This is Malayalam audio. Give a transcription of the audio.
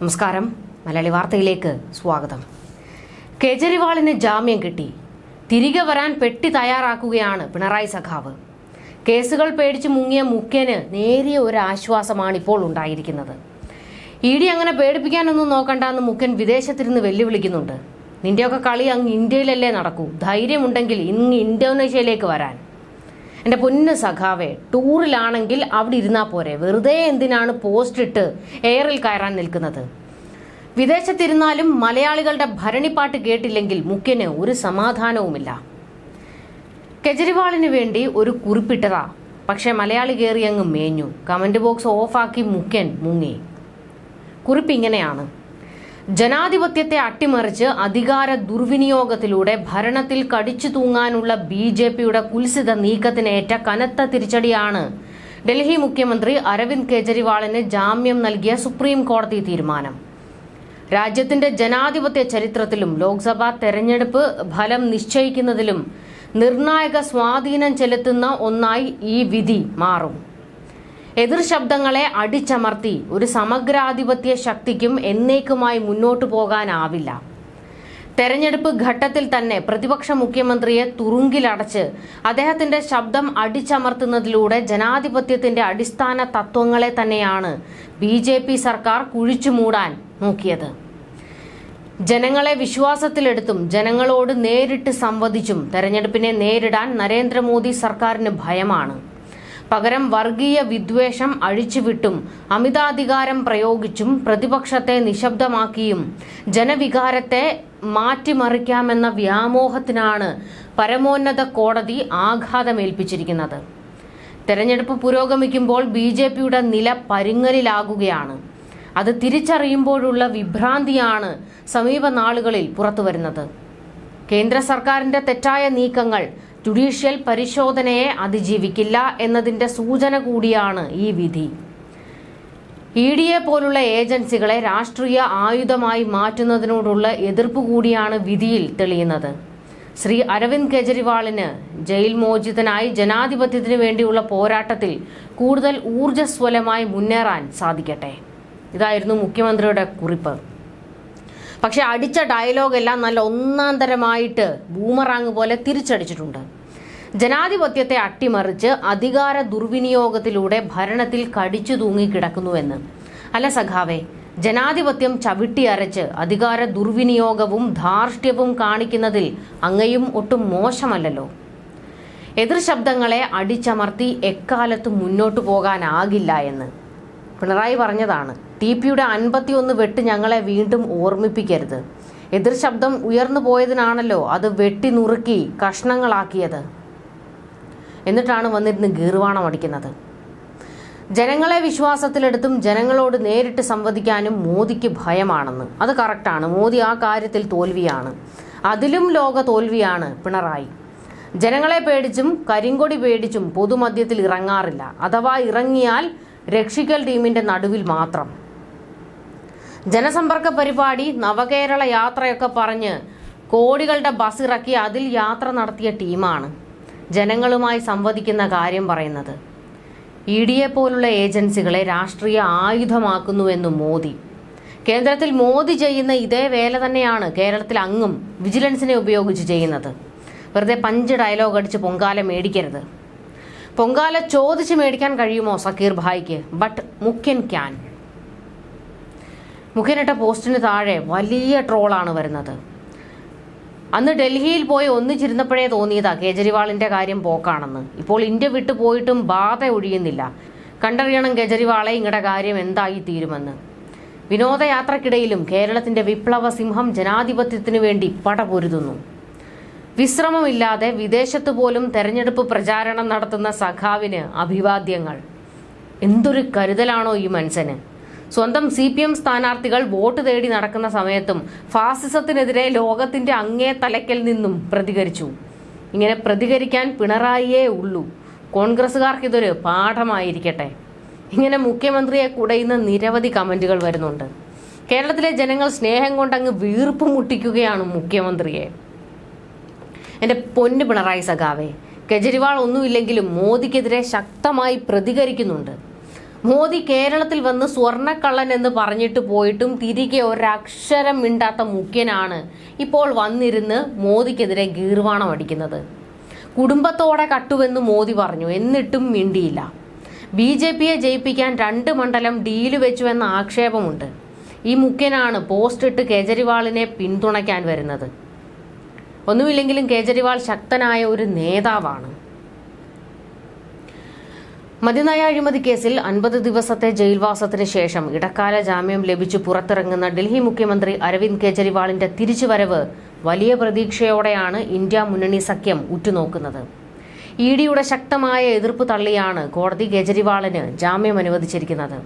നമസ്കാരം. മലയാളി വാർത്തയിലേക്ക് സ്വാഗതം. കേജ്രിവാളിന് ജാമ്യം കിട്ടി. തിരികെ വരാൻ പെട്ടി തയ്യാറാക്കുകയാണ് പിണറായി സഖാവ്. കേസുകൾ പേടിച്ച് മുങ്ങിയ മുഖ്യന് നേരിയ ഒരു ആശ്വാസമാണ് ഇപ്പോൾ ഉണ്ടായിരിക്കുന്നത്. ഇഡി അങ്ങനെ പേടിപ്പിക്കാനൊന്നും നോക്കണ്ടെന്ന് മുഖ്യൻ വിദേശത്തിരുന്ന് വെല്ലുവിളിക്കുന്നുണ്ട്. നിന്റെയൊക്കെ കളി അങ്ങ് ഇന്ത്യയിലല്ലേ നടക്കൂ, ധൈര്യമുണ്ടെങ്കിൽ ഇന്ന് ഇന്തോനേഷ്യയിലേക്ക് വരാൻ. എൻ്റെ പൊന്ന് സഖാവേ, ടൂറിലാണെങ്കിൽ അവിടെ ഇരുന്നാൽ പോരെ, വെറുതെ എന്തിനാണ് പോസ്റ്റ് ഇട്ട് എയറിൽ കയറാൻ നിൽക്കുന്നത്? വിദേശത്തിരുന്നാലും മലയാളികളുടെ ഭരണിപ്പാട്ട് കേട്ടില്ലെങ്കിൽ മുഖ്യന് ഒരു സമാധാനവുമില്ല. കെജ്രിവാളിന് വേണ്ടി ഒരു കുറിപ്പിട്ടതാ, പക്ഷെ മലയാളി കയറി അങ്ങ് മേഞ്ഞു. കമന്റ് ബോക്സ് ഓഫാക്കി മുഖ്യൻ മുങ്ങി. കുറിപ്പ് ഇങ്ങനെയാണ്: ജനാധിപത്യത്തെ അട്ടിമറിച്ച് അധികാര ദുർവിനിയോഗത്തിലൂടെ ഭരണത്തിൽ കടിച്ചു തൂങ്ങാനുള്ള BJPയുടെ കുൽസിത നീക്കത്തിനേറ്റ കനത്ത തിരിച്ചടിയാണ് ഡൽഹി മുഖ്യമന്ത്രി അരവിന്ദ് കെജ്രിവാളിന് ജാമ്യം നൽകിയ സുപ്രീം കോടതി തീരുമാനം. രാജ്യത്തിന്റെ ജനാധിപത്യ ചരിത്രത്തിലും ലോക്സഭാ തെരഞ്ഞെടുപ്പ് ഫലം നിശ്ചയിക്കുന്നതിലും നിർണായക സ്വാധീനം ചെലുത്തുന്ന ഒന്നായി ഈ വിധി മാറും. എതിർ ശബ്ദങ്ങളെ അടിച്ചമർത്തി ഒരു സമഗ്രാധിപത്യ ശക്തിക്കും എന്നേക്കുമായി മുന്നോട്ടു പോകാനാവില്ല. തെരഞ്ഞെടുപ്പ് ഘട്ടത്തിൽ തന്നെ പ്രതിപക്ഷ മുഖ്യമന്ത്രിയെ തുറുങ്കിലടച്ച് അദ്ദേഹത്തിന്റെ ശബ്ദം അടിച്ചമർത്തുന്നതിലൂടെ ജനാധിപത്യത്തിന്റെ അടിസ്ഥാന തത്വങ്ങളെ തന്നെയാണ് BJP സർക്കാർ കുഴിച്ചു മൂടാൻ നോക്കിയത്. ജനങ്ങളെ വിശ്വാസത്തിലെടുത്തും ജനങ്ങളോട് നേരിട്ട് സംവദിച്ചും തെരഞ്ഞെടുപ്പിനെ നേരിടാൻ നരേന്ദ്രമോദി സർക്കാരിന് ഭയമാണ്. പകരം വർഗീയ വിദ്വേഷം അഴിച്ചുവിട്ടും അമിതാധികാരം പ്രയോഗിച്ചും പ്രതിപക്ഷത്തെ നിശബ്ദമാക്കിയും ജനവികാരത്തെ മാറ്റിമറിക്കാമെന്ന വ്യാമോഹത്തിനാണ് പരമോന്നത കോടതി ആഘാതമേൽപ്പിച്ചിരിക്കുന്നത്. തെരഞ്ഞെടുപ്പ് പുരോഗമിക്കുമ്പോൾ BJPയുടെ നില പരുങ്ങലിലാകുകയാണ്. അത് തിരിച്ചറിയുമ്പോഴുള്ള വിഭ്രാന്തിയാണ് സമീപ നാളുകളിൽ പുറത്തുവരുന്നത്. കേന്ദ്ര സർക്കാരിന്റെ തെറ്റായ നീക്കങ്ങൾ ജുഡീഷ്യൽ പരിശോധനയെ അതിജീവിക്കില്ല എന്നതിന്റെ സൂചന കൂടിയാണ് ഈ വിധി. EDയെ പോലുള്ള ഏജൻസികളെ രാഷ്ട്രീയ ആയുധമായി മാറ്റുന്നതിനോടുള്ള എതിർപ്പ് കൂടിയാണ് വിധിയിൽ തെളിയുന്നത്. ശ്രീ അരവിന്ദ് കെജ്രിവാളിന് ജയിൽ മോചിതനായി ജനാധിപത്യത്തിനു വേണ്ടിയുള്ള പോരാട്ടത്തിൽ കൂടുതൽ ഊർജ്ജസ്വലമായി മുന്നേറാൻ സാധിക്കട്ടെ. ഇതായിരുന്നു മുഖ്യമന്ത്രിയുടെ കുറിപ്പ്. പക്ഷെ അടിച്ച ഡയലോഗ് എല്ലാം നല്ല ഒന്നാന്തരമായിട്ട് ബൂമറാങ് പോലെ തിരിച്ചടിച്ചിട്ടുണ്ട്. ജനാധിപത്യത്തെ അട്ടിമറിച്ച് അധികാര ദുർവിനിയോഗത്തിലൂടെ ഭരണത്തിൽ കടിച്ചു തൂങ്ങിക്കിടക്കുന്നുവെന്ന്. അല്ല സഖാവേ, ജനാധിപത്യം ചവിട്ടിയരച്ച് അധികാര ദുർവിനിയോഗവും ധാർഷ്ട്യവും കാണിക്കുന്നതിൽ അങ്ങയും ഒട്ടും മോശമല്ലല്ലോ. എതിർ ശബ്ദങ്ങളെ അടിച്ചമർത്തി എക്കാലത്തും മുന്നോട്ടു പോകാനാകില്ല എന്ന് പിണറായി പറഞ്ഞതാണ്. TPയുടെ 51 വെട്ട് ഞങ്ങളെ വീണ്ടും ഓർമ്മിപ്പിക്കരുത്. എതിർ ശബ്ദം ഉയർന്നു പോയതിനാണല്ലോ അത് വെട്ടി നുറുക്കി കഷ്ണങ്ങളാക്കിയത്. എന്നിട്ടാണ് വന്നിരുന്ന് ഗീർവാണം അടിക്കുന്നത്. ജനങ്ങളെ വിശ്വാസത്തിലെടുത്തും ജനങ്ങളോട് നേരിട്ട് സംവദിക്കാനും മോദിക്ക് ഭയമാണെന്ന്. അത് കറക്റ്റാണ്. മോദി ആ കാര്യത്തിൽ തോൽവിയാണ്. അതിലും ലോക തോൽവിയാണ് പിണറായി. ജനങ്ങളെ പേടിച്ചും കരിങ്കൊടി പേടിച്ചും പൊതുമധ്യത്തിൽ ഇറങ്ങാറില്ല. അഥവാ ഇറങ്ങിയാൽ രക്ഷിക്കൽ ടീമിന്റെ നടുവിൽ മാത്രം. ജനസമ്പർക്ക പരിപാടി, നവകേരള യാത്രയൊക്കെ പറഞ്ഞ് കോടികളുടെ ബസ് ഇറക്കി അതിൽ യാത്ര നടത്തിയ ടീമാണ് ജനങ്ങളുമായി സംവദിക്കുന്ന കാര്യം പറയുന്നത്. EDയെ പോലുള്ള ഏജൻസികളെ രാഷ്ട്രീയ ആയുധമാക്കുന്നുവെന്നും മോദി. കേന്ദ്രത്തിൽ മോദി ചെയ്യുന്ന ഇതേ വേല തന്നെയാണ് കേരളത്തിൽ അങ്ങും വിജിലൻസിനെ ഉപയോഗിച്ച് ചെയ്യുന്നത്. വെറുതെ പഞ്ച് ഡയലോഗ് അടിച്ച് പൊങ്കാല മേടിക്കരുത്. പൊങ്കാല ചോദിച്ച് മേടിക്കാൻ കഴിയുമോ സക്കീർ ഭായിക്ക്? ബട്ട് മുഖ്യൻ ക്യാൻ. മുഖ്യനിട്ട പോസ്റ്റിന് താഴെ വലിയ ട്രോളാണ് വരുന്നത്. അന്ന് ഡൽഹിയിൽ പോയി ഒന്നിച്ചിരുന്നപ്പോഴേ തോന്നിയതാ കേജ്രിവാളിന്റെ കാര്യം പോക്കാണെന്ന്. ഇപ്പോൾ ഇന്ത്യ വിട്ടു പോയിട്ടും ബാധ ഒഴിയുന്നില്ല. കണ്ടറിയണം കേജ്രിവാളെ ഇങ്ങടെ കാര്യം എന്തായി തീരുമെന്ന്. വിനോദയാത്രക്കിടയിലും കേരളത്തിന്റെ വിപ്ലവ സിംഹം ജനാധിപത്യത്തിനു വേണ്ടി പടപൊരുതുന്നു. വിശ്രമമില്ലാതെ വിദേശത്ത് പോലും തെരഞ്ഞെടുപ്പ് പ്രചാരണം നടത്തുന്ന സഖാവിന് അഭിവാദ്യങ്ങൾ. എന്തൊരു കരുതലാണോ ഈ മനുഷ്യന്! സ്വന്തം CPM സ്ഥാനാർത്ഥികൾ വോട്ട് തേടി നടക്കുന്ന സമയത്തും ഫാസിസത്തിനെതിരെ ലോകത്തിന്റെ അങ്ങേ തലയ്ക്കൽ നിന്നും പ്രതികരിച്ചു. ഇങ്ങനെ പ്രതികരിക്കാൻ പിണറായിയേ ഉള്ളൂ. കോൺഗ്രസുകാർക്ക് ഇതൊരു പാഠമായിരിക്കട്ടെ. ഇങ്ങനെ മുഖ്യമന്ത്രിയെ കുടയുന്ന നിരവധി കമന്റുകൾ വരുന്നുണ്ട്. കേരളത്തിലെ ജനങ്ങൾ സ്നേഹം കൊണ്ടങ്ങ് വീർപ്പ് മുട്ടിക്കുകയാണ് മുഖ്യമന്ത്രിയെ. എൻ്റെ പൊന്ന് പിണറായി സഖാവേ, കെജ്രിവാൾ ഒന്നുമില്ലെങ്കിലും മോദിക്കെതിരെ ശക്തമായി പ്രതികരിക്കുന്നുണ്ട്. മോദി കേരളത്തിൽ വന്ന് സ്വർണ്ണക്കള്ളൻ എന്ന് പറഞ്ഞിട്ട് പോയിട്ടും തിരികെ ഒരക്ഷരം മിണ്ടാത്ത മുഖ്യനാണ് ഇപ്പോൾ വന്നിരുന്ന് മോദിക്കെതിരെ ഗീർവാണം അടിക്കുന്നത്. കുടുംബത്തോടെ കട്ടുവെന്ന് മോദി പറഞ്ഞു, എന്നിട്ടും മിണ്ടിയില്ല. BJPയെ ജയിപ്പിക്കാൻ 2 മണ്ഡലം ഡീല് വെച്ചുവെന്ന ആക്ഷേപമുണ്ട്. ഈ മുഖ്യനാണ് പോസ്റ്റ് ഇട്ട് കേജ്രിവാളിനെ പിന്തുണയ്ക്കാൻ വരുന്നത്. ഒന്നുമില്ലെങ്കിലും കേജ്രിവാൾ ശക്തനായ ഒരു നേതാവാണ്. മദ്യനയ അഴിമതി കേസിൽ 50 ദിവസത്തെ ജയിൽവാസത്തിന് ശേഷം ഇടക്കാല ജാമ്യം ലഭിച്ചു പുറത്തിറങ്ങുന്ന ഡൽഹി മുഖ്യമന്ത്രി അരവിന്ദ് കെജ്രിവാളിന്റെ തിരിച്ചുവരവ് വലിയ പ്രതീക്ഷയോടെയാണ് ഇന്ത്യ മുന്നണി സഖ്യം ഉറ്റുനോക്കുന്നത്. EDയുടെ ശക്തമായ എതിർപ്പ് തള്ളിയാണ് കോടതി കെജ്രിവാളിന് ജാമ്യം അനുവദിച്ചിരിക്കുന്നത്.